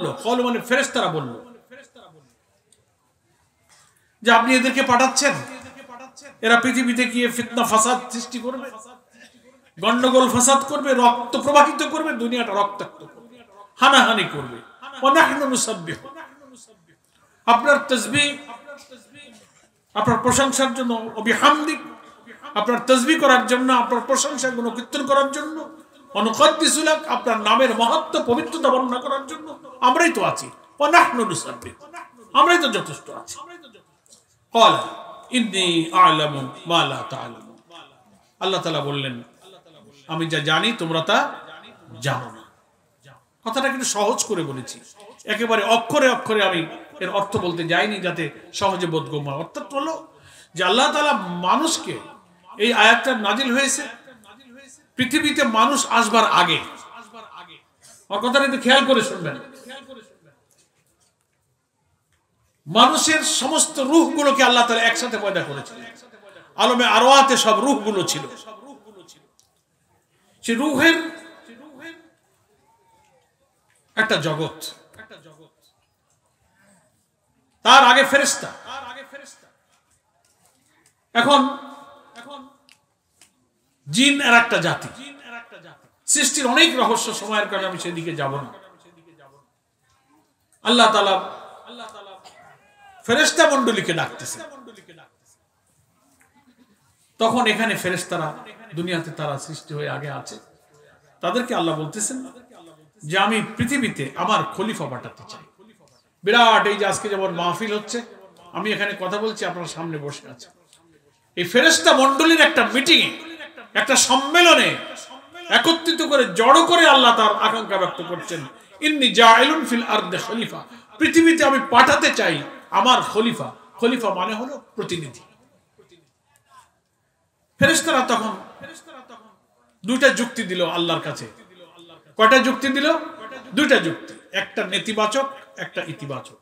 Call মানে ফেরেশতারা বলল যে আপনি এদেরকে পাঠাচ্ছেন, এরা পৃথিবীতে গিয়ে ফিতনা ফাসাদ সৃষ্টি করবে, গন্ডগোল ফাসাদ করবে, রক্ত প্রবাহিত করবে, দুনিয়াটা রক্তাক্ত করবে, হানাহানি করবে। ওয়ানাহনু নুসাব্বিহু, আপনার তাসবিহ, আপনার প্রশংসার জন্য, বিহামদিক, আপনার তাসবিহ করার জন্য, আপনার প্রশংসা গুণকীর্তন করার জন্য, অনুকদ্দিসু লাক, আপনার নামের মহত্ব পবিত্রতা বর্ণনা করার জন্য আমরাই তো আছি। ওয়ানাহনু নুসাব্বিহু, আমরাই তো যথেষ্ট আছি। ক্বালা ইন্নী আ'লামু মা লা তা'লামুন, আল্লাহ তাআলা বললেন আমি যা জানি তোমরা তা জানো না। কথাটা কিন্তু সহজ করে বলেছি, একেবারে অক্ষরে অক্ষরে আমি এর অর্থ বলতে যাইনি যাতে সহজে বোধগম্য। অর্থাৎ হলো যে আল্লাহ তাআলা মানুষকে, এই আয়াতটা নাজিল হয়েছে পৃথিবীতে মানুষ আসবার আগে। আমার কথাটা একটু খেয়াল করে শুনবেন। মানুষের সমস্ত রূহগুলোকে আল্লাহ তাআলা একসাথে পয়দা করেছিলেন। আলমে আরওয়াতে সব রূহগুলো ছিল। সে রূহের একটা জগৎ, তার আগে ফেরেশতা। এখন জিন এর একটা জাতি, সৃষ্টির অনেক রহস্য, সময়ের কারণে আমি সেদিকে যাব না। আল্লাহ তাআলা ফেরেশতা মণ্ডলীকে ডাকতেছে। তখন এখানে ফেরেশতারা দুনিয়াতে তারা সৃষ্টি হয়ে আগে আছে, তাদেরকে আল্লাহ বলতেছেন যে আমি পৃথিবীতে আমার খলিফা পাঠাতে চাই। বিরাট এই যে আজকে যেমন মাহফিল হচ্ছে, আমি এখানে কথা বলছি, আপনার সামনে বসে আছে, এই ফেরেশতা মণ্ডলীর একটা মিটিংয়ে, একটা সম্মেলনে একত্রিত করে জড়ো করে আল্লাহ তার আকাঙ্ক্ষা ব্যক্ত করছেন, ইন্নী জাইলুন ফিল আরদি খলিফা, পৃথিবীতে আমি পাঠাতে চাই আমার খলিফা। খলিফা মানে হলো প্রতিনিধি। ফেরেশতারা তখন দুইটা যুক্তি দিল আল্লাহর কাছে। কয়টা যুক্তি দিল? দুইটা যুক্তি, একটা নেতিবাচক, একটা ইতিবাচক,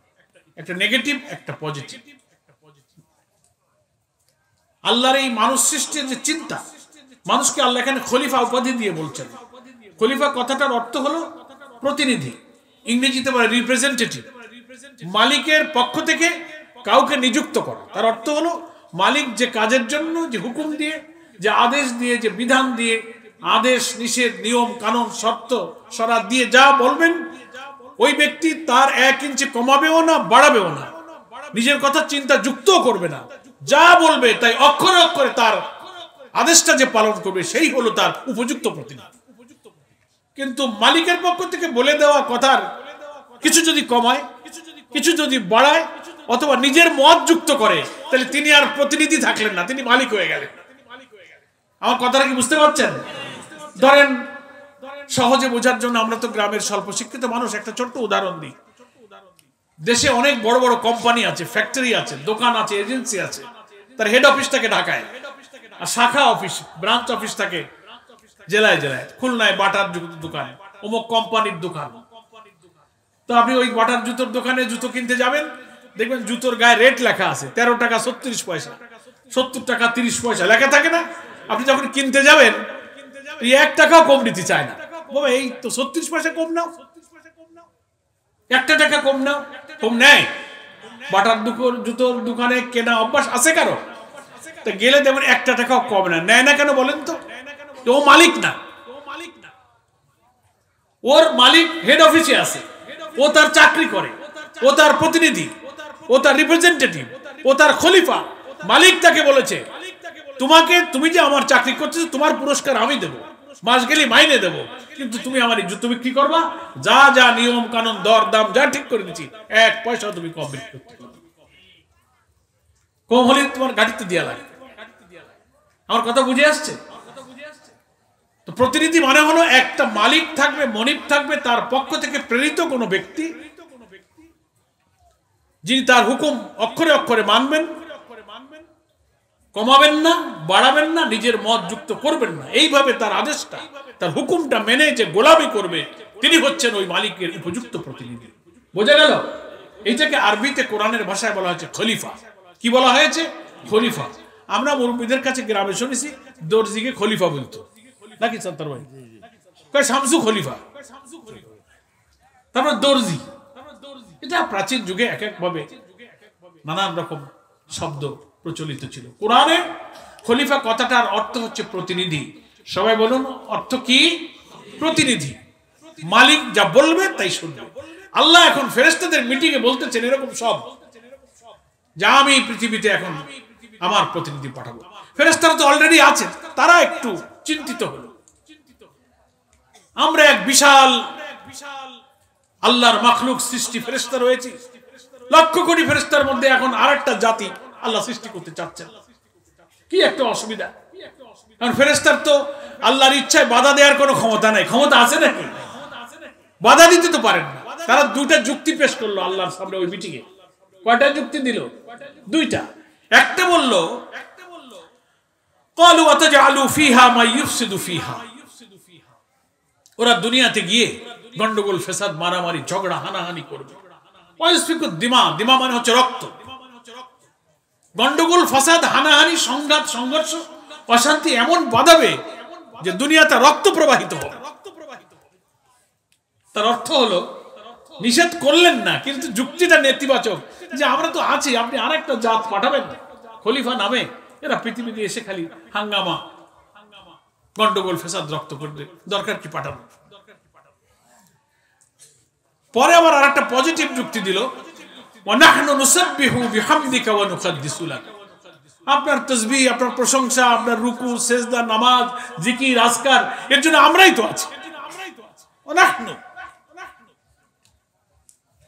একটা নেগেটিভ, একটা পজিটিভ। আল্লাহর এই মানুষ সৃষ্টির যে চিন্তা, মানুষকে আল্লাহ এখানে খলিফা উপাধি দিয়ে বলছেন। খলিফা কথাটার অর্থ হলো প্রতিনিধি, ইংরেজিতে বলে রিপ্রেজেন্টেটিভ। মালিকের পক্ষ থেকে কাউকে নিযুক্ত করা, তার অর্থ হলো মালিক যে কাজের জন্য যে হুকুম দিয়ে, যে আদেশ দিয়ে, যে বিধান দিয়ে, আদেশ নিষেধ নিয়ম কানুন শর্ত শরাত দিয়ে যা বলবেন, ওই ব্যক্তি তার 1 ইঞ্চি কমাবেও না, বাড়াবেও না, নিজের কথা চিন্তা যুক্তও করবে না, যা বলবে তাই অক্ষরে অক্ষরে তার আদেশটা যে পালন করবে সেই হলো তার উপযুক্ত প্রতিনিধি। কিন্তু মালিকের পক্ষ থেকে বলে দেওয়া কথার কিছু যদি কমায়, কিছু যদি বাড়ায়, অথবা নিজের মত যুক্ত করে, তাহলে তিনি আর প্রতিনিধি থাকলেন না, তিনি মালিক হয়ে গেলেন। আমার কথাটা কি বুঝতে পারছেন? ধরেন সহজে বোঝার জন্য, আমরা তো গ্রামের স্বল্প শিক্ষিত মানুষ, একটা ছোট্ট উদাহরণ দিই। দেশে অনেক বড় বড় কোম্পানি আছে, ফ্যাক্টরি আছে, দোকান আছে, এজেন্সি আছে, তার হেড অফিস থাকে ঢাকায়, আর শাখা অফিস, ব্রাঞ্চ অফিস থাকে জেলায় জেলায়। খুলনায় বাটার দোকান, অমুক কোম্পানির দোকান। তো আপনি ওই বাটার জুতোর দোকানে জুতো কিনতে যাবেন, দেখবেন জুতোর গায়ে রেট লেখা আছে 13 টাকা 36 পয়সা, 70 টাকা 30 পয়সা লেখা থাকে না? আপনি যখন কিনতে যাবেন 1 টাকাও কম নিতে চায় না। বাবা এই তো 36 পয়সা কম নাও, 1 টাকা কম নাও, কম নেয়। বাটার জুতোর দোকানে কেনা অভ্যাস আছে কারো? তো গেলে দেখবেন 1 টাকাও কম নেয় না। কেন বলেন তো? ও মালিক না, ওর মালিক হেড অফিসে আছে, ও তার চাকরি করে, ও তার প্রতিনিধি, ও তার রিপ্রেজেন্টেটিভ, ও তার খলিফা। মালিক তাকে বলেছে তুমি যে আমার চাকরি করছো, তোমার পুরস্কার আমি দেবো, মাস গেলে মাইনে দেবো, কিন্তু তুমি আমার জুতো বিক্রি করবা, যা যা নিয়ম কানুন দর দাম যা ঠিক করে দিচ্ছি, 1 পয়সা তুমি কম বিক্রি করতে পারবে, কম হলে তোমার গাড়িতে দেওয়া লাগে। আমার কথা বুঝে আসছে? তো প্রতিনিধি মানে হলো একটা মালিক থাকবে, মনিব থাকবে, তার পক্ষ থেকে প্রেরিত কোনো ব্যক্তি, যিনি তার হুকুম অক্ষরে অক্ষরে মানবেন, কমাবেন না, বাড়াবেন না, নিজের মত যুক্ত করবেন না। এইভাবে তার আদেশটা, তার হুকুমটা মেনে যে গোলামি করবে, তিনি হচ্ছেন ওই মালিকের উপযুক্ত প্রতিনিধি। বোঝা গেল? এইটাকে আরবিতে কোরআনের ভাষায় বলা হয়েছে খলিফা। কি বলা হয়েছে? খলিফা। আমরা মুরব্বীদের কাছে গ্রামে শুনেছি দর্জিকে খলিফা বলতো, নাকি সত্তর ভাই? কয় শামসু খলিফা, তারপর দর্জি, এটা প্রাচীন যুগে এক একভাবে নানান রকম শব্দ প্রচলিত ছিল। কোরআনে খলিফা কথাটার অর্থ হচ্ছে প্রতিনিধি। সবাই বলুন অর্থ কি? প্রতিনিধি। মালিক যা বলবে তাই শুনবে। আল্লাহ এখন ফেরেশতাদের মিটিংয়ে বলতেছেন এরকম সব, যা আমি পৃথিবীতে এখন আমার প্রতিনিধি পাঠাবো। ফেরেশতারা তো অলরেডি আছেন, তারা একটু চিন্তিত হলো। আমরা এক বিশাল আল্লাহর মাখলুক সৃষ্টি ফেরেশতা রয়েছে, লক্ষ কোটি ফেরেশতার মধ্যে এখন আরেকটা জাতি আল্লাহ সৃষ্টি করতে চাচ্ছেন, কি একটা অসুবিধা। কারণ ফেরেশতার তো আল্লাহর ইচ্ছায় বাধা দেওয়ার কোনো ক্ষমতা নাই। ক্ষমতা আছে নাকি? বাধা দিতে তো পারেন না। তারা দুইটা যুক্তি পেশ করলো আল্লাহর সামনে ওই মিটিংয়ে। কয়টা যুক্তি দিল? দুইটা। একটা বলল ক্বালু আতাজআলু ফিহা মা ইউফসিদু ফিহা, ওরা দুনিয়াতে গিয়ে গন্ডগোল ফেসাদ মারামারি ঝগড়া হানাহানি করবে। ওয়াইসফিকু দিমা, দিমা মানে হচ্ছে রক্ত। গন্ডগোল ফাসাদ হানাহানি সংঘাত সংঘর্ষ অশান্তি এমন বাঁধাবে যে দুনিয়াতে রক্ত প্রবাহিত হবে। তার অর্থ হলো নিষেধ করলেন না, কিন্তু যুক্তিটা নেতিবাচক যে আমরা তো আছি, আপনি আরেকটা জাত পাঠাবেন খলিফা নামে, এরা পৃথিবীতে এসে খালি হাঙ্গামা গন্ডগোল ফেসাদ রক্ত করবে, দরকার কি পাঠাবো। পরে আবার আরেকটা পজিটিভ যুক্তি দিল, ওয়া নাহনু নুসাব্বিহু বিহামদিকা ওয়া নুকাদ্দিসু লাক, আপনার তাসবিহ, আপনার প্রশংসা, আপনার রুকু সেজদা নামাজ জিকির আজকার এর জন্য আমরাই তো আছি। ওয়া নাহনু,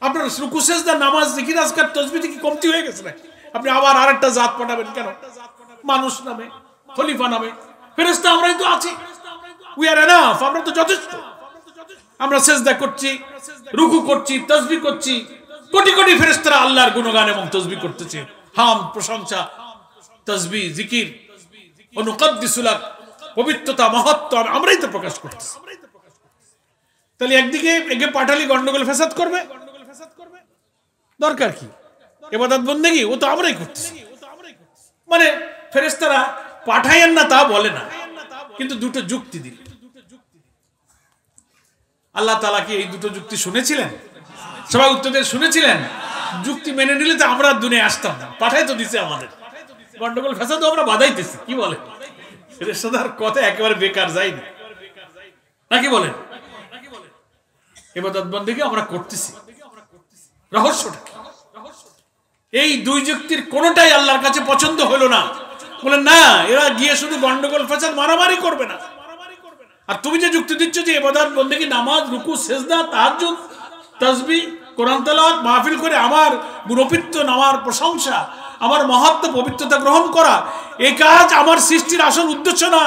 আপনার রুকু সেজদা নামাজ জিকির আজকার তাসবিহ কি কমতি হয়ে গেছে নাকি? আপনি আবার আরেকটা জাত পাঠাবেন কেন? মানুষ নামে, খলিফা নামে, ফেরেশতা আমরাই তো আছি। উই আর এনাফ, আমরা তো যথেষ্ট। আমরা সেজদা করছি, রুকু করছি, তাসবিহ করছি, কোটি কোটি ফেরেশতারা আল্লাহর গুণগান এবং তাসবিহ করতেছে, হাম প্রশংসা তাসবিহ জিকির ও নুকাদ্দিসু লাক, পবিত্রতা মহত্ব আমরাই তো প্রকাশ করতেছি। তাহলে একদিকে একে পাঠালি গন্ডগোল ফেসাদ করবে, দরকার কি? ইবাদত বন্দেগী ও তো আমরাই করতেছি। মানে ফেরেশতারা পাঠায়েন না তা বলে না, কিন্তু দুটো যুক্তি দিল। আল্লাহ তাআলা কি এই দুটো যুক্তি শুনেছিলেন? সবাই উত্তর দিয়ে শুনেছিলেন। যুক্তি মেনে নিলে তো আমরা দুনিয়ায় আসতাম না, পাঠাই তো দিছে আমাদের। গন্ডগোল ফেসাদ আমরা বাধাইতেছি, কি বলে? ফেরেশতাদের কথা একেবারে বেকার যায়নি, নাকি বলেন? ইবাদত বন্দেগী আমরা করতেছি, রহস্যটা কি? এই দুই যুক্তির কোনটাই আল্লাহর কাছে পছন্দ হলো না। বলেন না, এরা গিয়ে শুধু গন্ডগোল ফেসাদ মারামারি করবে না। আর তুমি যে যুক্তি দিচ্ছ যে ইবাদত বন্দেগী নামাজ রুকু সেজদা তাহাজ্জুদ তাসবিহ কোরআন তেলাওয়াত মাহফিল করে আমার গুণপিত্ত আমার প্রশংসা আমার মহত্ব পবিত্রতা গ্রহণ করা, এই কাজ আমার সৃষ্টির আসল উদ্দেশ্য না।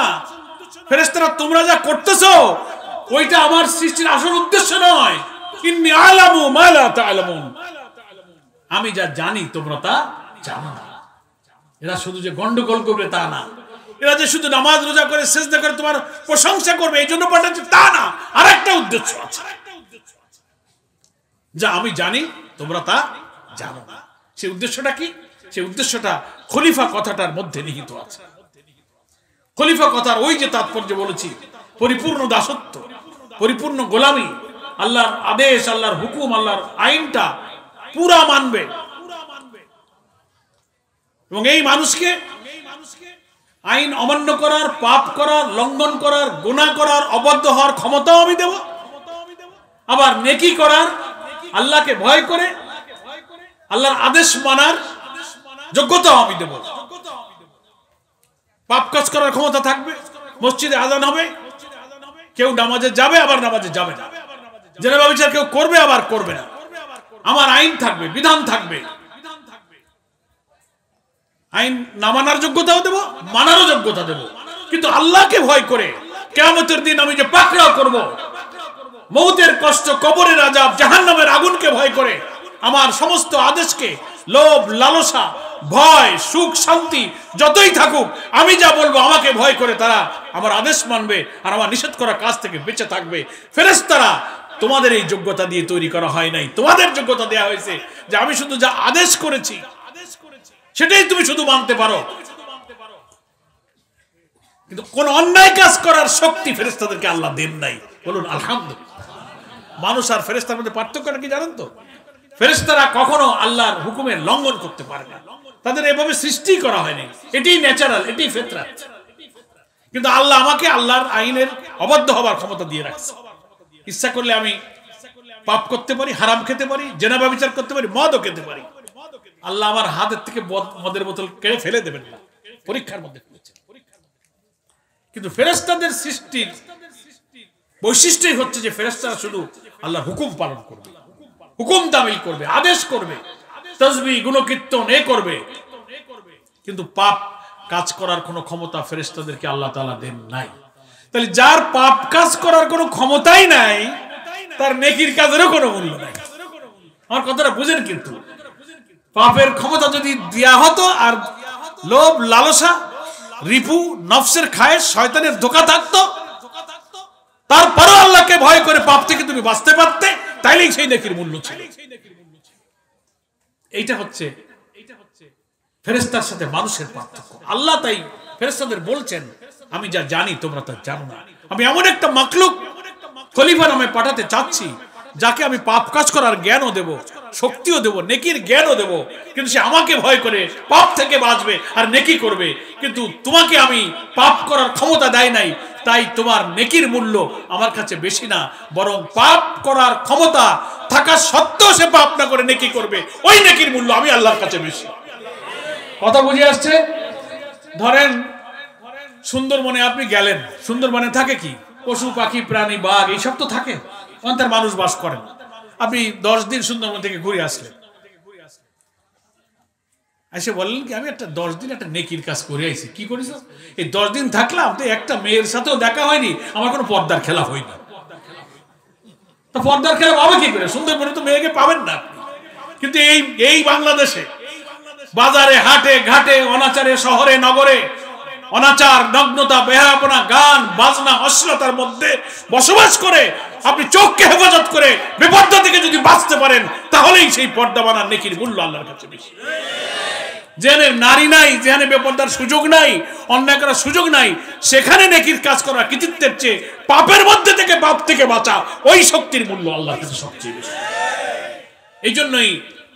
ফেরেশতারা তোমরা যা করতেছো ওইটা আমার সৃষ্টির আসল উদ্দেশ্য নয়। ইন্নী আ'লামু মা লা তা'লামুন, আমি যা জানি তোমরা তা জানো না। এরা শুধু যে গন্ডগোল করবে তা না, এরা যে শুধু নামাজ রোজা করে সেজদা করে তোমার প্রশংসা করবে এই জন্য পাঠাচ্ছে তা না, আরেকটা উদ্দেশ্য আছে যা আমি জানি তোমরা তা জানো না। সেই উদ্দেশ্যটা কি? সেই উদ্দেশ্যটা খলিফা কথাটার মধ্যে নিহিত আছে। খলিফা কথার ওই যে তাৎপর্য বলেছি, পরিপূর্ণ দাসত্ব, পরিপূর্ণ গোলামি, আল্লাহর আদেশ আল্লাহর হুকুম আল্লাহর আইনটা পুরা মানবে এবং এই মানুষকে আইন অমান্য করার, পাপ করার, লঙ্ঘন করার, গুনাহ করার, অবাধ্য হওয়ার ক্ষমতাও আমি দেব। আবার নেকি করার, আল্লাহকে ভয় করে আল্লাহর আদেশ মানার যোগ্যতাও আমি দেব। পাপ কাজ করার ক্ষমতা থাকবে, মসজিদে আযান হবে, কেউ নামাজে যাবে আবার নামাজে যাবে না, জেনা ব্যভিচার কেউ করবে আবার করবে না, আমার আইন থাকবে, বিধান থাকবে। আইন না মানার যোগ্যতাও দেব, মানারও যোগ্যতা দেব। কিন্তু আল্লাহকে ভয় করে কিয়ামতের দিন আমি যে পাকড়াও করব, মউতের কষ্ট, কবরের আযাব, জাহান্নামের আগুনকে ভয় করে আমার সমস্ত আদেশকে, লোভ লালসা ভয় সুখ শান্তি যতই থাকুক, আমি যা বলবো আমাকে ভয় করে তারা আমার আদেশ মানবে আর আমার নিষেধ করা কাজ থেকে বেঁচে থাকবে। ফেরেশতারা তোমাদের এই যোগ্যতা দিয়ে তৈরি করা হয় নাই, তোমাদের যোগ্যতা দেয়া হয়েছে যে আমি শুধু যা আদেশ করেছি সেটাই তুমি শুধু মানতে পারো। কিন্তু কোন অন্যায় কাজ করার শক্তি ফেরেশতাদেরকে আল্লাহ দেন নাই। বলুন আলহামদুলিল্লাহ। মানুষ আর ফেরেশতার মধ্যে পার্থক্যটা কি জানেন তো? ফেরেশতারা কখনো আল্লাহর হুকুমের লঙ্ঘন করতে পারে না, তাদের এভাবে সৃষ্টি করা হয়নি, এটাই ন্যাচারাল, এটাই ফিতরাত। কিন্তু আল্লাহ আমাকে আল্লাহর আইনের অবাধ্য হবার ক্ষমতা দিয়ে রাখছে। ইচ্ছা করলে আমি পাপ করতে পারি, হারাম খেতে পারি, জেনা ব্যভিচার করতে পারি, মদও খেতে পারি। আল্লাহ আমার হাতের থেকে মদের বোতল কেড়ে ফেলে দেবেন না, পরীক্ষার মধ্যে ফেলেছেন। কিন্তু ফেরেশতাদের সৃষ্টির বৈশিষ্ট্যই হচ্ছে যে ফেরেশতারা শুধু আল্লাহর হুকুম পালন করবে, হুকুম তামিল করবে, আদেশ করবে, তাসবিহ গুণকীর্তন করবে। কিন্তু পাপ কাজ করার কোনো ক্ষমতা ফেরেশতাদেরকে আল্লাহ তাআলা দেন নাই। তাহলে যার পাপ কাজ করার কোনো ক্ষমতাই নাই, তার নেকির কাজেরও কোনো মূল্য নাই। আমার কথাটা বুঝেন? কিন্তু পাপের ক্ষমতা যদি দেয়া হতো, আর লোভ, লালসা, রিপু, নফসের খায়েশ, শয়তানের ধোঁকা থাকতো, তারপরও আল্লাহকে ভয় করে পাপ থেকে তুমি বাঁচতে পারতে, তাইলেই সেই নেকির মূল্য ছিল। এইটা হচ্ছে ফেরেশতার সাথে মানুষের পার্থক্য। আল্লাহ তাই ফেরেশতাদের বলছেন, আমি যা জানি তোমরা তা জানো না। আমি এমন একটা মাখলুক খলিফা নামে পাঠাতে চাচ্ছি, যাকে আমি পাপ কাজ করার জ্ঞানও দেব, শক্তিও দেব, নেকির জ্ঞানও দেব, কিন্তু সে আমাকে ভয় করে পাপ থেকে বাঁচবে আর নেকি করবে। কিন্তু তোমাকে আমি পাপ করার ক্ষমতা দেয় নাই, তাই তোমার নেকির মূল্য আমার কাছে বেশি না, বরং পাপ করার ক্ষমতা থাকা সত্ত্বেও সে পাপ না করে নেকি করবে, ওই নেকির মূল্য আমি আল্লাহর কাছে বেশি। কথা বুঝে আসছে? ধরেন সুন্দরবনে আপনি গেলেন, সুন্দরবনে থাকে কি? পশু পাখি, প্রাণী, বাঘ, এইসব তো থাকে, অন্তর মানুষ বাস করেন। আপনি 10 দিন সুন্দরবন থেকে ঘুরে আসলেন, এসে বললেন কি আমি একটা 10 দিন একটা নেকির কাজ করে আইছি। কি করেছ? এই 10 দিন থাকলাম তো একটা মেয়ের সাথেও দেখা হয়নি, আমার কোনো পর্দার খেলা হয়নি। তো পর্দার খেলা পাবে কি করে? সুন্দরবনে তো মেয়েকে পাবেন না। কিন্তু এই বাংলাদেশে বাজারে, হাটে, ঘাটে, অনাচারে, শহরে, নগরে, অনাচার, নগ্নতা, বেহায়াপনা, গান বাজনা, অশ্লীলতার মধ্যে বসবাস করে আপনি চোখকে হেফাজত করে বিপর্দা থেকে যদি বাঁচতে পারেন, তাহলেই সেই পর্দা বানার নেকির মূল্য আল্লাহর কাছে বেশি। যেখানে নারী নাই, যেখানে বেপর্দার সুযোগ নাই, অন্যায় করার সুযোগ নাই, সেখানে নেকির কাজ করা কৃতিত্বের চেয়ে পাপের মধ্যে থেকে পাপ থেকে বাঁচা, ওই শক্তির মূল্য আল্লাহর কাছে সবচেয়ে বেশি। এই জন্যই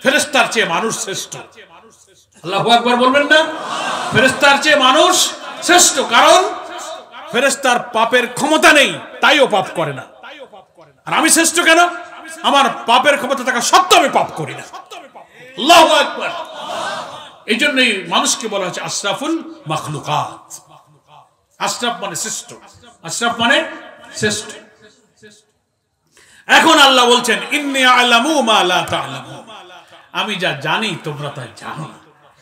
ফেরেশতার চেয়ে মানুষ শ্রেষ্ঠ। আল্লাহু আকবার বলবেন না? ফেরেশতার চেয়ে মানুষ শ্রেষ্ঠ, কারণ ফেরেশতার পাপের ক্ষমতা নেই, তাইও পাপ করে না। আর আমি শ্রেষ্ঠ কেন? আমার পাপের ক্ষমতা থাকা সত্ত্বেও আমি পাপ করি না। আল্লাহু আকবার। এই জন্যই মানুষকে বলা হচ্ছে আশরাফুল মাখলুকাত। আশরাফ মানে শ্রেষ্ঠ, আশরাফ মানে শ্রেষ্ঠ। এখন আল্লাহ বলছেন ইন্নী আ'লামু মা লা তা'লামুন, আমি যা জানি তোমরা তা জানো না।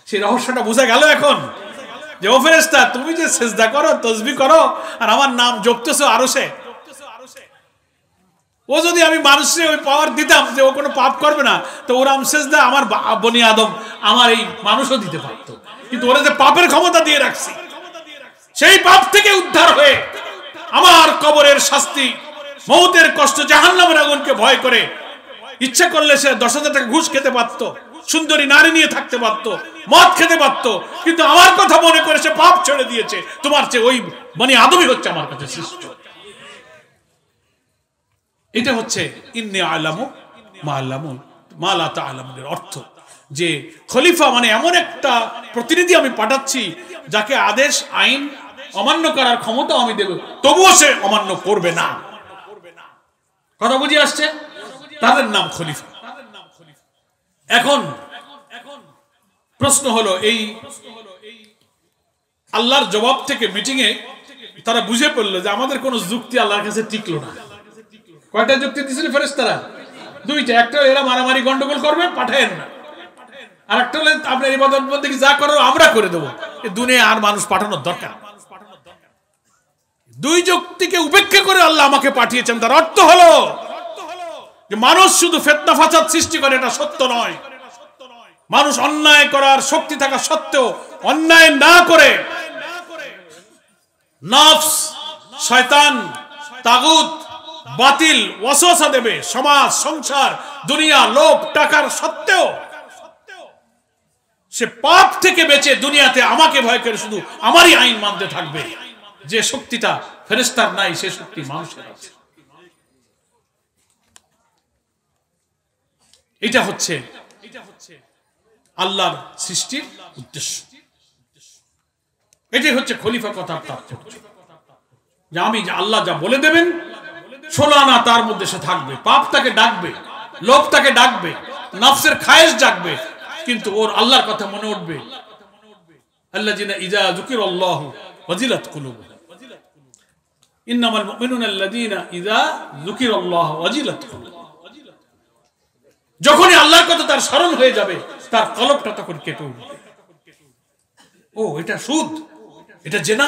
সেই রহস্যটা বোঝা গেল এখন, যে ও ফেরেশতা তুমি যে সিজদা করো, তাসবিহ করো, আর আমার নাম জপতেছো আরশে, ও যদি আমি মানুষকে ওই পাওয়ার দিতাম যে ও কোনো পাপ করবে না, তো ওর সিজদা আমার বনি আদম, আমার এই মানুষও দিতে পারত। কিন্তু ওরা যে পাপের ক্ষমতা দিয়ে রাখছি, সেই পাপ থেকে উদ্ধার হয়ে আমার কবরের শাস্তি, মৌতের কষ্ট, জাহান্নামের আগুনকে ভয় করে ইচ্ছা করলে সে 10,000 টাকা ঘুষ খেতে পারতো, সুন্দরী নারী নিয়ে থাকতে পারতো, মদ খেতে পারতো, কিন্তু আমার কথা মনে করে সে পাপ ছেড়ে দিয়েছে। তোমার চেয়ে ওই বনি আদমই হচ্ছে আমার কাছে শ্রেষ্ঠ। এটা হচ্ছে ইন্নী আ'লামু মা লা তা'লামুনের অর্থ, যে খলিফা মানে এমন একটা প্রতিনিধি আমি পাঠাচ্ছি, যাকে আদেশ আইন অমান্য করার ক্ষমতা আমি দেব, তবুও সে অমান্য করবে না। কথা বুঝে আসছে? তাদের নাম খলিফা। এখন প্রশ্ন হলো, এই আল্লাহর জবাব থেকে মিটিংয়ে তারা বুঝে পড়লো যে আমাদের কোনো যুক্তি আল্লাহর কাছে টিকলো না। কয়টা যুক্তি দিয়েছিল ফেরেশতারা? 2টা। একটা এরা মারামারি গন্ডগোল করবে, পাঠায়েন না। আর একটা হলো আপনার ইবাদত বন্দেগী যা করো আমরা করে দেবো, এই দুনিয়ায় আর মানুষ পাঠানোর দরকার। 2 যুক্তিকে উপেক্ষা করে আল্লাহ আমাকে পাঠিয়েছেন। তার অর্থ হলো যে মানুষ শুধু ফিতনা ফাসাদ সৃষ্টি করে, এটা সত্য নয়। মানুষ অন্যায় করার শক্তি থাকা সত্ত্বেও অন্যায় না করে নফস, শয়তান, তাগুত, বাতিল ওয়াসওয়াসা দেবে, সমাজ, সংসার, দুনিয়া, লোভ, টাকার সত্ত্বেও সে পাপ থেকে বেঁচে দুনিয়াতে আমাকে ভয় করে শুধু আমারই আইন মানতে থাকবে। যে শক্তিটা ফেরেশতার নাই, সে শক্তি মানুষের আছে। এটা হচ্ছে আল্লাহর সৃষ্টির উদ্দেশ্য। এটাই হচ্ছে খলিফা কথার তাৎপর্য, যে আমি আল্লাহ যা বলে দেবেন 16 আনা তার মধ্যে সে থাকবে। পাপ তাকে ডাকবে, লোভ তাকে ডাকবে, নফসের খায়েশ জাগবে, কিন্তু ওর আল্লাহর কথা মনে উঠবে। আল্লাযিনা ইযা যুকিরাল্লাহু ওয়াজিলাত কুলুবুহুম, ইন্নামাল মুমিনুনা আল্লাযিনা ইযা যুকিরাল্লাহু ওয়াজিলাত কুলুবুহুম। যখনই আল্লাহর কথা তার স্মরণ হয়ে যাবে, তার কলবটা তখন কেঁপে উঠবে। ও এটা সুদ, এটা জেনা,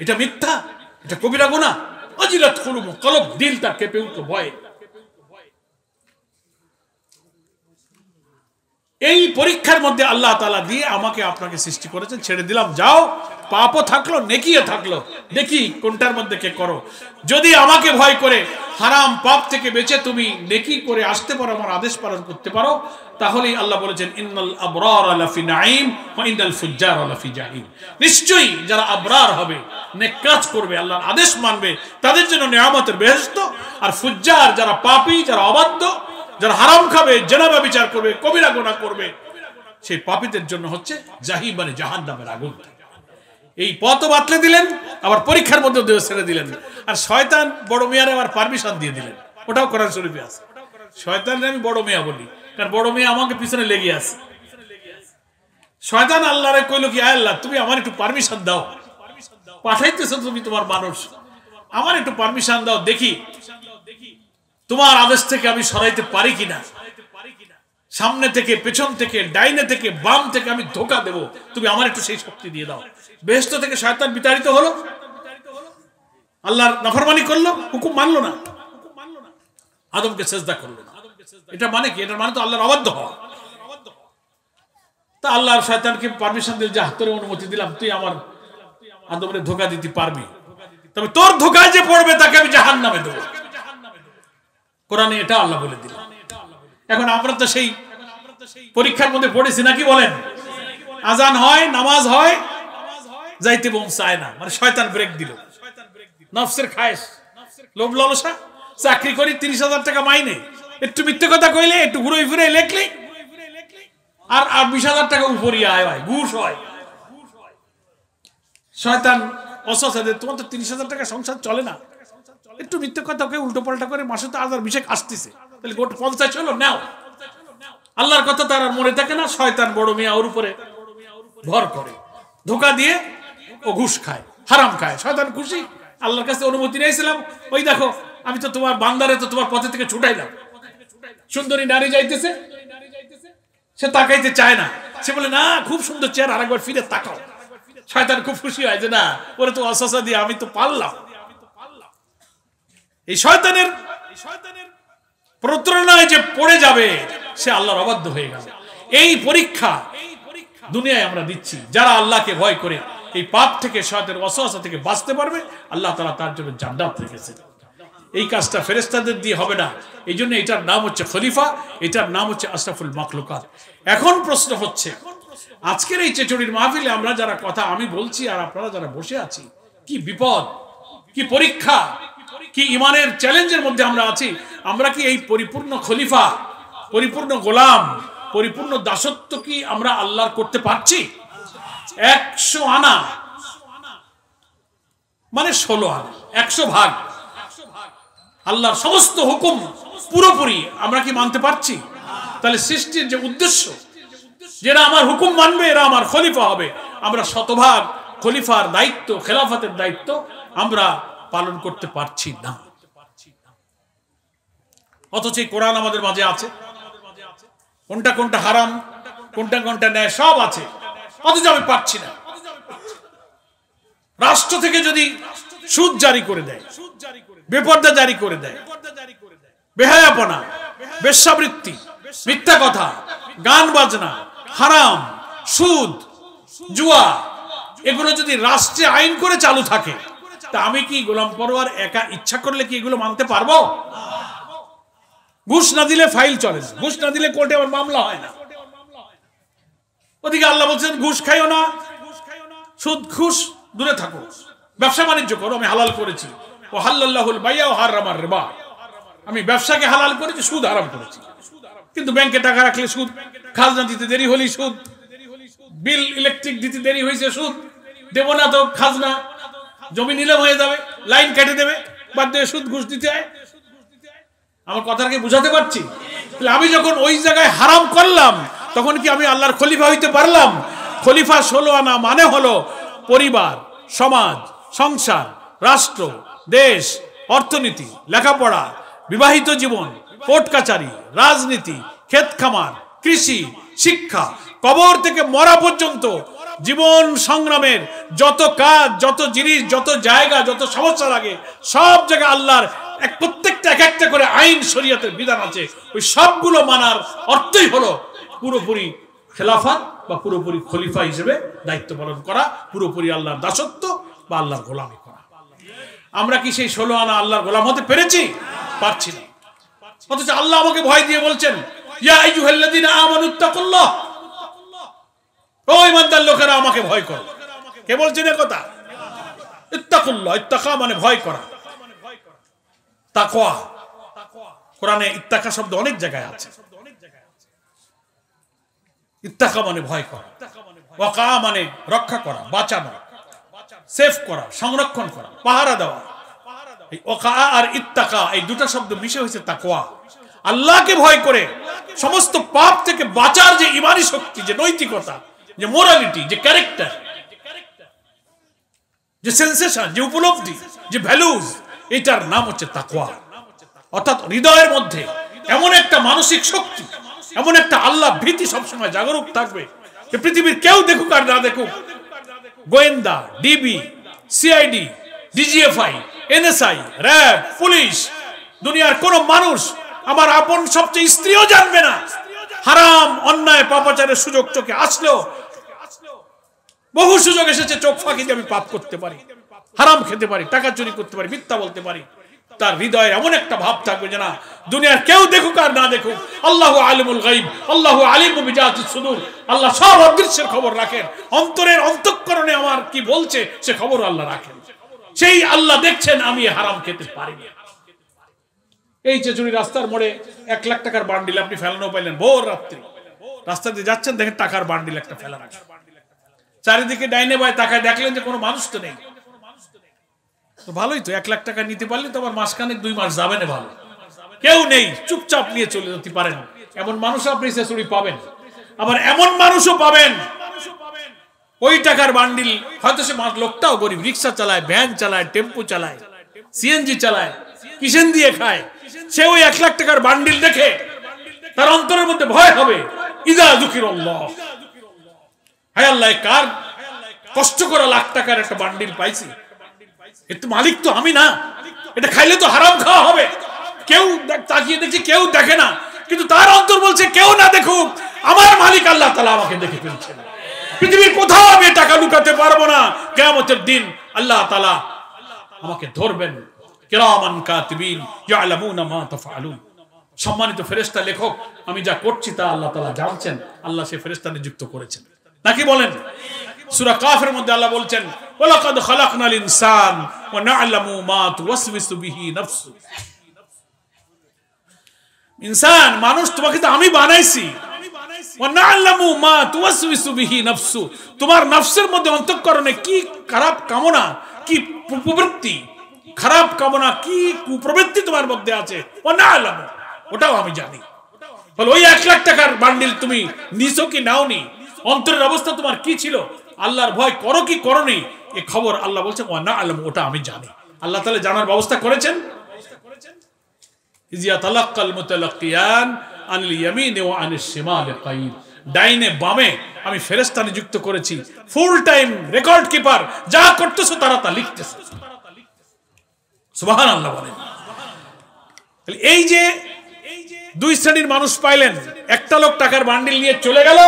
এটা মিথ্যা, এটা কবিরা গুনাহ। ওয়াজিলাত কুলুবুহুম, কলব দিল তার কেঁপে উঠল ভয়ে। এই পরীক্ষার মধ্যে আল্লাহ তাআলা দিয়ে আমাকে আপনাকে সৃষ্টি করেছেন। ছেড়ে দিলাম, যাও, পাপও থাকলো নেকিও থাকলো, দেখি কোনটার মধ্যে কে করো। যদি আমাকে ভয় করে হারাম পাপ থেকে বেঁচে তুমি নেকি করে আসতে পারো, আমার আদেশ পালন করতে পারো, তাহলেই আল্লাহ বলেছেন ইন্নাল আবরার লাফি নাঈম ওয়া ইন্নাল ফুজ্জার লাফি জাহিম। নিশ্চয়ই যারা আবরার হবে, নেক কাজ করবে, আল্লাহর আদেশ মানবে, তাদের জন্য নিয়ামতের বেহেশত। আর ফুজ্জার যারা পাপী, যারা অবাধ্য, যারা হারাম খাবে, জেনা ব্যভিচার করবে, কবিরা গুনাহ করবে, সেই পাপীদের জন্য হচ্ছে জাহিম মানে জাহান্নামের আগুন। এই পথ বাতলে দিলেন, আবার পরীক্ষার মধ্যে দেহ ছেড়ে দিলেন। আর শয়তান বড় মেয়ারে আবার পারমিশন দিয়ে দিলেন, ওটাও কোরআন শরীফে আছে। শয়তানরে আমি বড় মেয়া বলি, কারণ বড় মেয়া আমাকে পিছনে লেগে আছে। শয়তান আল্লাহরে কইল কি, আল্লাহ তুমি আমার একটু পারমিশন দাও, পাঠাইতেছো তুমি তোমার মানুষ, আমার একটু পারমিশন দাও, দেখি তোমার আদেশ থেকে আমি সরাইতে পারি কিনা। সামনে থেকে, পেছন থেকে, ডাইনে থেকে, বাম থেকে আমি ধোঁকা দেব, তুমি আমার একটু সেই শক্তি দিয়ে দাও। বেহেশত থেকে শয়তান বিতাড়িত হলো, আল্লাহর নাফরমানি করলো, হুকুম মানলো না, আদমকে সেজদা করলো না। এটা মানে কি? এটার মানে তো আল্লাহর অবাধ্য হওয়া। তা আল্লাহর শয়তানকে পারমিশন দিল, যা তোর অনুমতি দিলাম, তুই আমার আদমরে ধোঁকা দিতে পারবি, তবে তোর ধোঁকায় যে পড়বে তাকে আমি জাহান্নামে দেবো। কোরআনে এটা আল্লাহ বলে দিল। এখন আমরা তো সেই পরীক্ষার মধ্যে পড়েছি নাকি বলেন? আজান হয়, নামাজ হয়, যাইতে মন চায় না, মানে শয়তান ব্রেক দিল। নফসের খায়েশ, লোভ লালসা, চাকরি করি 30,000 টাকা মাইনে, একটু মিথ্যে কথা কইলে, একটু ঘুরে ফিরে লেখলে, আর 20,000 টাকা উপরে আয় হয়, ঘুষ হয়। শয়তান অসহসা দেয়, তোমার তো 30,000 টাকা সংসার চলে না, একটু মিথ্যে কথা কে উল্টো পাল্টা করে মাসে তো 1000 আসতেছে, তাহলে গোটা 50 হলো, নাও। আল্লাহর কথা তার আর মনে থাকে না। শয়তান বড় মিয়া ওর উপরে ভর করে, ধোঁকা দিয়ে ও ঘুষ খায়, হারাম খায়। শয়তান খুশি, আল্লাহর কাছে অনুমতি নিয়েছিলাম, ওই দেখো আমি তো তোমার বান্দারে তো তোমার পথে থেকে ছুটাইলাম। সুন্দরী নারী যাইতেছে, সে তাকাইতে চায় না, সে বলে না খুব সুন্দর চেয়ার, আরেকবার ফিরে তাকাও। শয়তান খুব খুশি হয় যে না, ওরে তো অসহসা দিয়ে আমি তো পারলাম। এই শয়তানের প্রতারণায় যে পড়ে যাবে, সে আল্লাহর অবাধ্য হয়ে গেল। এই পরীক্ষা দুনিয়ায় আমরা দিচ্ছি। যারা আল্লাহকে ভয় করে এই পাপ থেকে, শয়তানের ওয়াসওয়াসা থেকে বাঁচতে পারবে, আল্লাহ তাআলা তার জন্য জান্নাত রেখেছেন। এই কাজটা ফেরেশতাদের দিয়ে হবে না, এই জন্য এটার নাম হচ্ছে খলিফা, এটার নাম হচ্ছে আশরাফুল মাখলুকাত। এখন প্রশ্ন হচ্ছে, আজকের এই চেচড়ির মাহফিলে আমরা যারা কথা আমি বলছি আর আপনারা যারা বসে আছি, কি বিপদ, কি পরীক্ষা, কি ইমানের চ্যালেঞ্জের মধ্যে আমরা আছি। আমরা কি এই পরিপূর্ণ খলিফা, পরিপূর্ণ গোলাম, পরিপূর্ণ দাসত্ব কি আমরা আল্লাহর করতে পারছি? 100 আনা মানে 16 আনা, 100 ভাগ আল্লাহর সমস্ত হুকুম পুরোপুরি আমরা কি মানতে পারছি? তাহলে সৃষ্টির যে উদ্দেশ্য, যারা আমার হুকুম মানবে এরা আমার খলিফা হবে, আমরা শতভাগ খলিফার দায়িত্ব, খেলাফতের দায়িত্ব আমরা পালন করতে পারছি না। অথচ কোরআন আমাদের মাঝে আছে, কোনটা কোনটা হারাম, কোনটা কোনটা ন্যায়, সব আছে, অথচ আমি পারছি না। রাষ্ট্র থেকে যদি সুদ জারি করে দেয়, বেপরদা জারি করে দেয়, বেহায়াপনা, বেশ্যাবৃত্তি, মিথ্যা কথা, গান বাজনা, হারাম, সুদ, জুয়া, এগুলো যদি রাষ্ট্রে আইন করে চালু থাকে, তা আমি কি গোলাম পরোয়ার একা ইচ্ছা করলে কি এগুলো মানতে পারবো? ঘুষ না দিলে ফাইল চলে না, ঘুষ না দিলে কোর্টে আবার মামলা হয় না। ওদিকে আল্লাহ বলছেন ঘুষ খাইও না, সুদ ঘুষ দূরে থাকো, ব্যবসা বাণিজ্য করো, আমি হালাল করেছি। ওয়া হাল্লাল্লাহুল বাইয়া ওয়া হারামার রিবা, আমি ব্যবসাকে হালাল করেছি, সুদ হারাম করেছি। কিন্তু ব্যাংকে টাকা রাখলে সুদ, খাজনা দিতে দেরি হলেই সুদ, বিল ইলেকট্রিক দিতে দেরি হয়েছে সুদ, দেব না তো খাজনা, জমি নিলাম হয়ে যাবে, লাইন কেটে দেবে, বাদ দিয়ে সুদ ঘুষ দিতে হয়। আমার কথাকে বুঝাতে পারছি? তাহলে আমি যখন ওই জায়গায় হারাম করলাম তখন কি আমি আল্লাহর খলিফা হইতে পারলাম? খলিফা 16 আনা মানে হলো পরিবার, সমাজ, সংসার, রাষ্ট্র, দেশ, অর্থনীতি, লেখাপড়া, বিবাহিত জীবন, কোর্ট কাচারি, রাজনীতি, ক্ষেত খামার, কৃষি, শিক্ষা, কবর থেকে মরা পর্যন্ত জীবন সংগ্রামের যত কাজ, যত জিনিস, যত জায়গা, যত সমস্যা লাগে সব জায়গায় আল্লাহর প্রত্যেকটা এক একটা করে আইন শরীয়তের বিধান আছে। ওই সবগুলো মানার অর্থই হলো পুরোপুরি খেলাফত বা পুরোপুরি খলিফা হিসেবে দায়িত্ব পালন করা, পুরোপুরি আল্লাহর দাসত্ব বা আল্লাহর গোলামি করা। আমরা কি সেই 16 আনা আল্লাহর গোলাম হতে পেরেছি? পারছি না। অথচ আল্লাহ আমাকে ভয় দিয়ে বলছেন, ইয়া আইয়ুহাল্লাযীনা আমানুত্তাকুল্লাহ, ও ঈমানদার লোকেরা আমাকে ভয় করো। কে বলছেন এই কথা? ইত্তাকুল্লাহ, ইত্তাকা মানে ভয় করা, তাকওয়া। কোরআনে ইত্তাকা শব্দ অনেক জায়গায় আছে। ইত্তাকা মানে ভয় করা, ওয়াকা মানে রক্ষা করা, বাঁচানো, সেফ করা, সংরক্ষণ করা, পাহারা দেওয়া। এই ওয়াকা আর ইত্তাকা এই দুটো শব্দ মিশে হয়েছে তাকওয়া। আল্লাহকে ভয় করে সমস্ত পাপ থেকে বাঁচার যে ঈমানি শক্তি, যে নৈতিকতা, যে মোরালিটি, যে ক্যারেক্টার, যে সেন্সেশন, যে উপলব্ধি, যে ভ্যালুজ, এটার নাম হচ্ছে তাকওয়া। অর্থাৎ হৃদয়ের মধ্যে এমন একটা মানসিক শক্তি, এমন একটা আল্লাহ ভীতি সবসময় জাগরুক থাকবে যে পৃথিবীর কেউ দেখুক আর না দেখুক, গোয়েন্দা, DB, CID, DGFI, NSI, RAB, police, দুনিয়ার কোন মানুষ, আমার আপন সবচেয়ে স্ত্রীও জানবে না। হারাম, অন্যায়, পাপাচারের সুযোগ চোখে আসলেও, বহু সুযোগ এসেছে চোখ ফাঁকি দিয়ে আমি পাপ করতে পারি, হারাম খেতে পারি, টাকা চুরি করতে পারি, মিথ্যা বলতে পারি। তার হৃদয়ে এমন একটা ভাব থাকবে যে না, দুনিয়ার কেউ দেখুক আর না দেখুক, আল্লাহু আলিমুল গায়ব, আল্লাহু আলিমু বিজাতিস সুদূর, আল্লাহ সব অদৃশ্যের খবর রাখেন। অন্তরের অন্তঃকরণে আমার কি বলছে সে খবর আল্লাহ রাখেন। সেই আল্লাহ দেখছেন আমি হারাম খেতে পারি না। এই যে চুরি রাস্তার মোড়ে 1 লাখ টাকার বান্ডিল আপনি ফেলানো পাইলেন ভোর রাত্রি, রাস্তা দিয়ে যাচ্ছেন, দেখেন টাকার বান্ডিল একটা ফেলা রাখা, চারিদিকে ডাইনে বাঁয়ে তাকায় দেখলেন যে কোনো মানুষ তো নেই। তো ভালোই তো, 1 লাখ টাকা নিতে পারলে তো আবার মাসখানেক 2 মাস যাবে না, ভালো। কেউ নেই, চুপচাপ নিয়ে চলে যেতে পারেন, এমন মানুষ আপনি সে চুরি পাবেন। আবার এমন মানুষও পাবেন ওই টাকার বান্ডিল, হয়তো সে লোকটাও গরিব, রিক্সা চালায়, ভ্যান চালায়, টেম্পু চালায়, সিএনজি চালায়, কিসেন দিয়ে খায়, সে ওই 1 লাখ টাকার বান্ডিল দেখে তার অন্তরের মধ্যে ভয় হবে, ইযা যুকিরাল্লাহ, হায় আল্লাহ, কার কষ্ট করে লাখ টাকার একটা বান্ডিল পাইছি, এর তো মালিক তো আমি না, এটা খাইলে তো হারাম খাওয়া হবে। কেউ তাকিয়ে দেখছে, কেউ দেখে না, কিন্তু তার অন্তর বলছে কেউ না দেখুক, আমার মালিক আল্লাহ তাআলা আমাকে দেখে ফেলছেন। পৃথিবীর কোথাও আমি টাকা লুকাতে পারবো না, কিয়ামতের দিন আল্লাহ তাআলা আমাকে ধরবেন। কিরামান কাতিবিন ইয়ালামুনা মা তাফআলুন, সম্মানিত ফেরেশতা লেখক, আমি যা করছি তা আল্লাহ তাআলা জানছেন, আল্লাহ সে ফেরেশতা নিযুক্ত করেছেন। নাকি বলেন? সূরা কাফের মধ্যে আল্লাহ বলছেন, ওয়ালাকাদ খালাকনাল ইনসান ওয়া না'লামু মা তুওয়াসবিসু বিহি নাফসু। ইনসান, মানুষ, তোমাকে তো আমি বানাইছি, ওয়া না'লামু মা তুওয়াসবিসু বিহি নাফসু, তোমার নফসের মধ্যে অন্তঃকরণে কি খারাপ কামনা, কি কুপ্রবৃত্তি, খারাপ কামনা, কি কুপ্রবৃত্তি তোমার মধ্যে আছে, ওয়া না'লামু, ওটাও আমি জানি। বল ওই 1 লাখ টাকার বান্ডিল তুমি নিছো কি নাওনি, অন্তরের অবস্থা তোমার কি ছিল, আল্লাহর ভয় করো কি করোনি, এই খবর আল্লাহ বলছেন ওয়া না'লামু, ওটা আমি জানি। আল্লাহ তাআলা জানার ব্যবস্থা করেছেন। ইযা তালাক্কাল মুতালাক্কিয়ান আনিল ইয়ামিনি ওয়া আনিশ শিমালি কাঈদ, ডাইনে বামে আমি ফেরেশতা নিযুক্ত করেছি, ফুল টাইম রেকর্ড কিপার, যা করতেছো তারা তা লিখতেছে। সুবহানাল্লাহ বলেন। এই যে 2 শ্রেণীর মানুষ পাইলেন, একটা লোক টাকার বান্ডিল নিয়ে চলে গেল,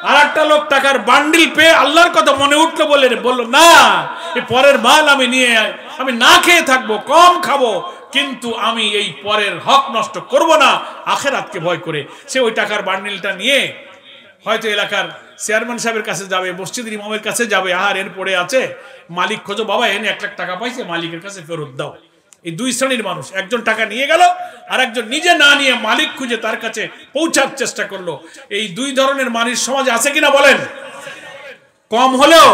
আর একটা লোক টাকার বান্ডিল পেয়ে আল্লাহর কথা মনে উঠলো বলল না, এই পরের মাল আমি নিয়ে আমি না খেয়ে থাকবো, কম খাবো, কিন্তু আমি এই পরের হক নষ্ট করব না, আখিরাতকে ভয় করে। সে ওই টাকার বান্ডিলটা নিয়ে হয়তো এলাকার চেয়ারম্যান সাহেবের কাছে যাবে, মসজিদের ইমামের কাছে যাবে, আর এর পড়ে আছে, মালিক খোঁজো বাবা, এনে 1 লাখ টাকা পাইছে, মালিকের কাছে ফেরত দাও। এই দুই শ্রেণীর মানুষ, একজন টাকা নিয়ে গেল আর একজন নিজে না নিয়ে মালিক খুঁজে তার কাছে পৌঁছার চেষ্টা করলো। এই দুই ধরনের মানুষ সমাজে আছে কিনা বলেন? কম হলেও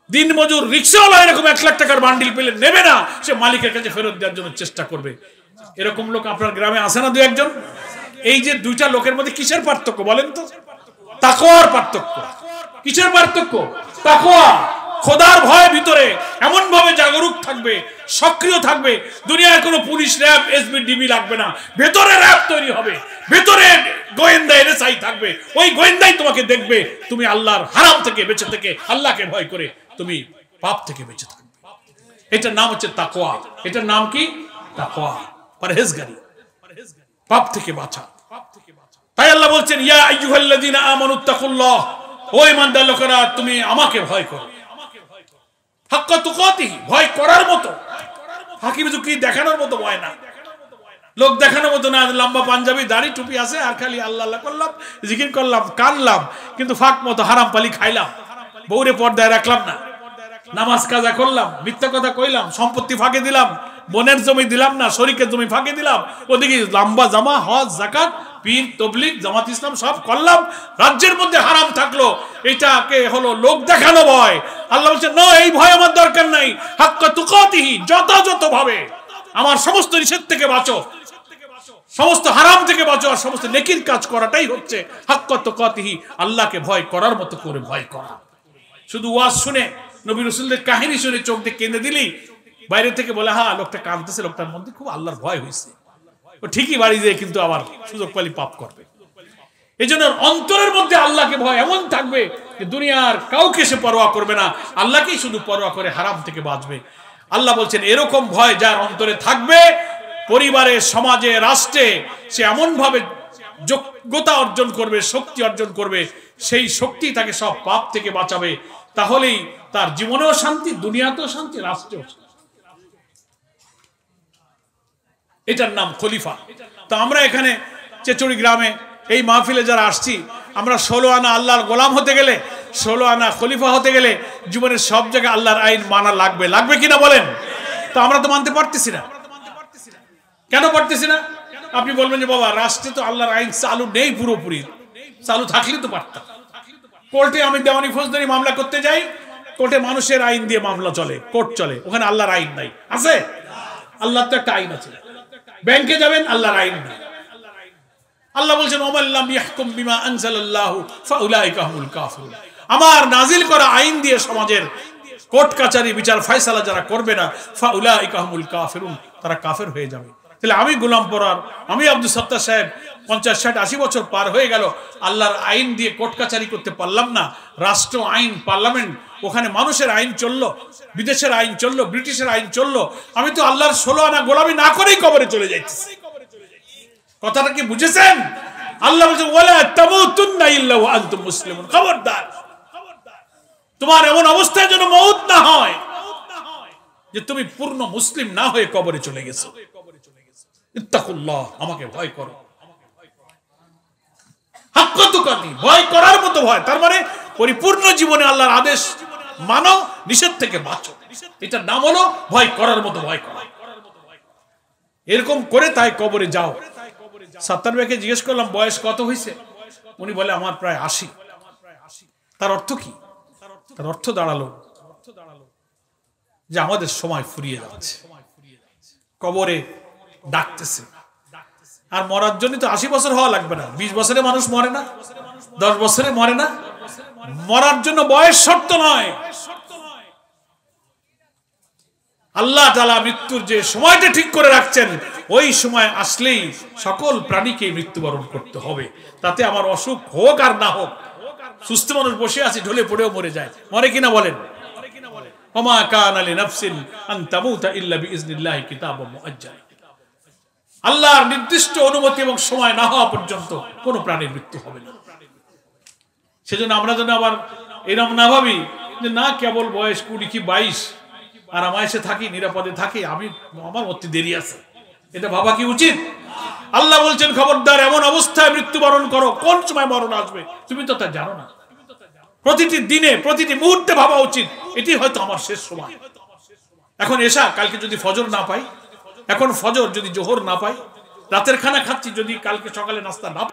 দিনমজুর রিক্সাওয়ালা এরকম 1 লাখ টাকার বান্ডিল পেলে নেবে না, সে মালিকের কাছে ফেরত দেওয়ার জন্য চেষ্টা করবে। এরকম লোক আপনার গ্রামে আছে না দু একজন? এই যে দুইটা লোকের মধ্যে কিসের পার্থক্য বলেন তো? তাকওয়ার পার্থক্য। কিসের পার্থক্য? তাকওয়া। খোদার ভয় ভিতরে এমন ভাবে জাগরুক থাকবে, সক্রিয় থাকবে, দুনিয়ার কোনো পুলিশ, র্যাব, এসবি, ডিবি লাগবে না, ভেতরে র্যাব তৈরি হবে, ভেতরে গোয়েন্দা এনএসআই থাকবে। ওই গোয়েন্দাই তোমাকে দেখবে তুমি আল্লাহর হারাম থেকে বেঁচে থেকে আল্লাহকে ভয় করে তুমি পাপ থেকে বেঁচে থাকবে। এটার নাম হচ্ছে তাকওয়া। এটার নাম কি? তাকওয়া, পরহেজগারি, পাপ থেকে বাঁচা। তাই আল্লাহ বলছেন ইয়া আইয়ুহাল্লাযীনা আমানুত্তাকুল্লাহ, ও ঈমানদার লোকেরা তুমি আমাকে ভয় করো। হাক্কা তুকাতিহি, ভয় করার মতো, হাকিম জুকি দেখানোর মতো ভয় না, লোক দেখানোর মতো না। লম্বা পাঞ্জাবি, দাড়ি, টুপি আছে আর খালি আল্লাহ আল্লাহ করলাম, জিকির করলাম, কানলাম, কিন্তু ফাঁক মতো হারাম পালি খাইলাম, বউরে পর্দায় রাখলাম না, নামাজ কাজা করলাম, মিথ্যা কথা কইলাম, সম্পত্তি ফাঁকে দিলাম, বোনের জমি দিলাম না, শরীকের জমি ফাঁকে দিলাম, ওদিকে লম্বা জামা, হজ, যাকাত, পীর, তবলিগ, জামাত ইসলাম সব করলাম, রাজ্যের মধ্যে হারাম থাকলো। এটাকে হলো লোক দেখানো ভয়। আল্লাহ বলছেন না, এই ভয় আমার দরকার নাই। হাক্কা তুকাতিহি, যথাযথভাবে আমার সমস্ত নিষেধ থেকে বাঁচো, সমস্ত হারাম থেকে বাঁচো, আর সমস্ত নেকির কাজ করাটাই হচ্ছে হাক্কা তুকাতিহি, আল্লাহকে ভয় করার মতো করে ভয় করা। শুধু ওয়াজ শুনে, নবী রাসূলদের কাহিনী শুনে চোখ দিয়ে কেঁদে দিলি, বাইরে থেকে বলে হ্যাঁ লোকটা কাঁদতেছে, লোকটার মধ্যে খুব আল্লাহর ভয় হয়েছে, ও ঠিকই বাড়ি যেয়ে কিন্তু আবার সুযোগ পালি পাপ করবে। এই জন্য অন্তরের মধ্যে আল্লাহকে ভয় এমন থাকবে যে দুনিয়ার কাউকে সে পরোয়া করবে না, আল্লাহকেই শুধু পরোয়া করে হারাম থেকে বাঁচবে। আল্লাহ বলছেন এরকম ভয় যার অন্তরে থাকবে, পরিবারে, সমাজে, রাষ্ট্রে সে এমন ভাবে যোগ্যতা অর্জন করবে, শক্তি অর্জন করবে, সেই শক্তি তাকে সব পাপ থেকে বাঁচাবে। তাহলেই তার জীবনেও শান্তি, দুনিয়াতেও শান্তি, রাষ্ট্রেও শান্তি। এটার নাম খলিফা। তো আমরা এখানে চেচুড়ি গ্রামে এই মাহফিলে যারা আসছি, আমরা 16 আনা আল্লাহর গোলাম হতে গেলে, 16 আনা খলিফা হতে গেলে জীবনের সব জায়গায় আল্লাহর আইন মানা লাগবে। লাগবে কিনা বলেন? তো আমরা তো মানতে পারতেছি না। কেন পারতেছি না? আপনি বলবেন যে বাবা রাষ্ট্রে তো আল্লাহর আইন চালু নেই, পুরোপুরি চালু থাকলে তো পারতাম। কোর্টে আমি দেওয়ানি ফৌজদারি মামলা করতে যাই, কোর্টে মানুষের আইন দিয়ে মামলা চলে, কোর্ট চলে, ওখানে আল্লাহর আইন নাই। আছে? আল্লাহর তো একটা আইন আছে। ব্যাংকে যাবেন, আল্লাহর আইন নাই। আল্লাহ বলছেন ওমাল্লাম ইয়াহকুম বিমা আনজালাল্লাহু ফাউলাইকা হুমুল কাফিরুন। আমার নাজিল করা আইন দিয়ে সমাজের কোর্ট কাচারি বিচার ফয়সালা যারা করবে না, ফাউলাইকা হুমুল কাফিরুন, তারা কাফের হয়ে যাবে। তাহলে আমি গোলাম পরার, আমি আব্দুল সত্তার সাহেব 50, 60, 80 বছর পার হয়ে গেল, আল্লাহর আইন দিয়ে কোর্ট কাচারি করতে পারলাম না। রাষ্ট্র আইন, পার্লামেন্ট, ওখানে মানুষের আইন চললো, বিদেশের আইন চললো, ব্রিটিশের আইন চললো, আমি তো আল্লাহর 16 আনা গোলামি না করেই কবরে চলে যাইতেছি। কথাটা কি বুঝেছেন? আল্লাহ বলছেন ওয়ালা তামুতুন্না ইল্লা ওয়া আনতুম মুসলিমুন, খবরদার তোমার এমন অবস্থায় যেন মওত না হয় যে তুমি পূর্ণ মুসলিম না হয়ে কবরে চলে গেছো। ইত্তাকুল্লাহ, আমাকে ভয় করো। হাক্কা তুকাতি, ভয় করার মতো ভয়, তার মানে পরিপূর্ণ জীবনে আল্লাহর আদেশ মানো, নিষেধ থেকে বাঁচো। এটার নাম হলো ভয় করার মতো ভয় করা। এরকম করে তাই কবরে যাও। সাত্তার ভাইকে জিজ্ঞেস করলাম বয়স কত হয়েছে, উনি বলে আমার প্রায় 80। তার অর্থ কি? তার অর্থ দাঁড়ালো যে আমাদের সময় ফুরিয়ে যাচ্ছে, কবরে ডাকতেছে। আর মরার জন্য তো 80 বছর হওয়া লাগবে না, 20 বছরে মানুষ মরে না, 10 বছরে মরে না। মরার জন্য বয়স শর্ত নয়। আল্লাহ তাআলা মৃত্যুর যে সময়টা ঠিক করে রাখছেন, ওই সময় আসলেই সকল প্রাণীকে মৃত্যুবরণ করতে হবে। তাতে আমার অসুখ হোক আর না হোক, সুস্থ মানুষ বসে আছে, ঢলে পড়েও মরে যায়, মরে কিনা বলেন? ওমা কানা লিনাফসিন আন তামুতা ইল্লা বিইজনিল্লাহি কিতাবাম মুআজ্জাল। আল্লাহর নির্দিষ্ট অনুমতি এবং সময় না হওয়া পর্যন্ত কোনো প্রাণীর মৃত্যু হবে না। সেজন্য আমরা যেন আবার এরকম না ভাবি যে না কেবল বয়স 20 কি 22 আর আমায়সে থাকি, নিরাপদে থাকি, আমি আমার মরতে দেরি আছে, এটা ভাবা কি উচিত? আল্লাহ বলছেন খবরদার এমন অবস্থায় মৃত্যুবরণ করো, কোন সময় মরণ আসবে তুমি তো তা জানো না। প্রতিটি দিনে, প্রতিটি মুহূর্তে ভাবা উচিত এটি হয়তো আমার শেষ সময়। এখন এশা কালকে যদি ফজর না পাই, এখন ফজর যদি জোহর না পাই, রাতের খানা খাচ্ছি যদি কালকে সকালে নাস্তা না